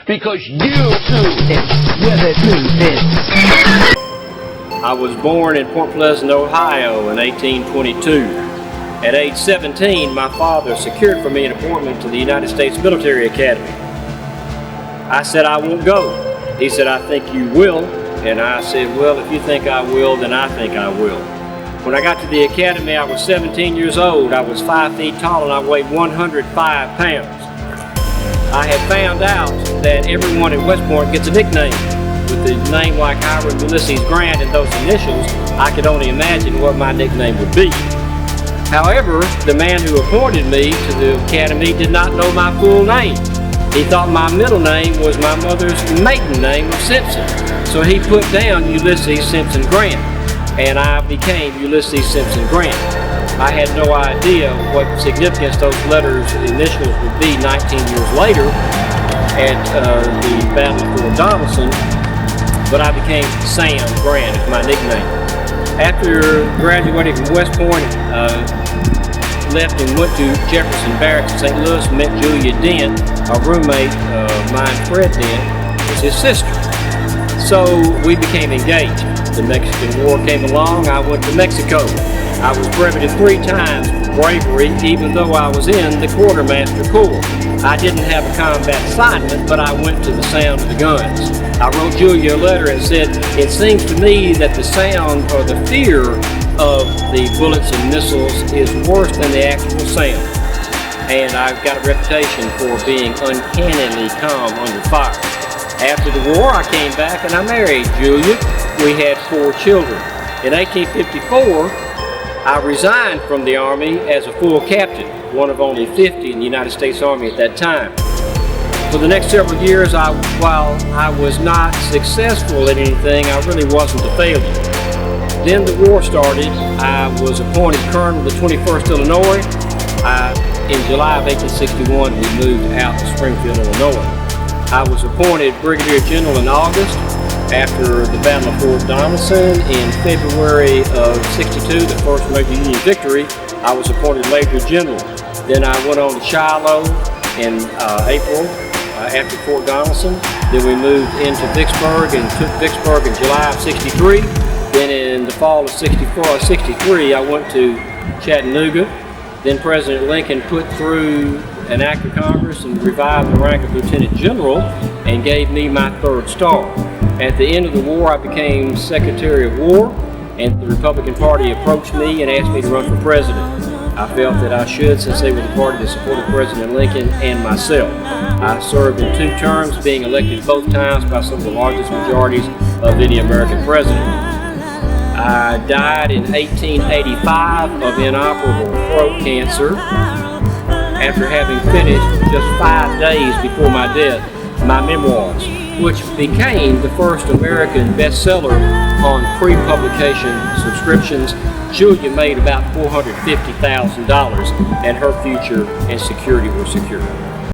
Because you is where the truth is. I was born in Point Pleasant, Ohio in 1822. At age 17, my father secured for me an appointment to the United States Military Academy. I said, I won't go. He said, I think you will. And I said, well, if you think I will, then I think I will. When I got to the academy, I was 17 years old. I was 5 feet tall and I weighed 105 pounds. I had found out that everyone at West Point gets a nickname. With a name like Hiram Ulysses Grant and those initials, I could only imagine what my nickname would be. However, the man who appointed me to the academy did not know my full name. He thought my middle name was my mother's maiden name of Simpson. So he put down Ulysses Simpson Grant, and I became Ulysses Simpson Grant. I had no idea what significance those letters, initials, would be 19 years later at the Battle of Fort Donelson, but I became Sam Grant, is my nickname. After graduating from West Point, left and went to Jefferson Barracks in St. Louis, met Julia Dent, a roommate of mine, Fred Dent, was his sister. So we became engaged. The Mexican War came along, I went to Mexico. I was brevetted 3 times for bravery, even though I was in the Quartermaster Corps. I didn't have a combat assignment, but I went to the sound of the guns. I wrote Julia a letter and said, it seems to me that the sound or the fear of the bullets and missiles is worse than the actual sound. And I've got a reputation for being uncannily calm under fire. After the war, I came back and I married Julia. We had 4 children. In 1854, I resigned from the Army as a full captain, one of only 50 in the United States Army at that time. For the next several years, while I was not successful at anything, I really wasn't a failure. Then the war started. I was appointed Colonel of the 21st Illinois. In July of 1861, we moved out to Springfield, Illinois. I was appointed Brigadier General in August. After the Battle of Fort Donelson in February of '62, the first major Union victory, I was appointed Major General. Then I went on to Shiloh in April after Fort Donelson. Then we moved into Vicksburg and took Vicksburg in July of '63. Then in the fall of '63, I went to Chattanooga. Then President Lincoln put through an act of Congress and revived the rank of Lieutenant General and gave me my 3rd star. At the end of the war, I became Secretary of War, and the Republican Party approached me and asked me to run for president. I felt that I should, since they were the party that supported President Lincoln and myself. I served in 2 terms, being elected both times by some of the largest majorities of any American president. I died in 1885 of inoperable throat cancer after having finished just 5 days before my death my memoirs, which became the first American bestseller on pre-publication subscriptions. Julia made about $450,000 and her future and security were secure.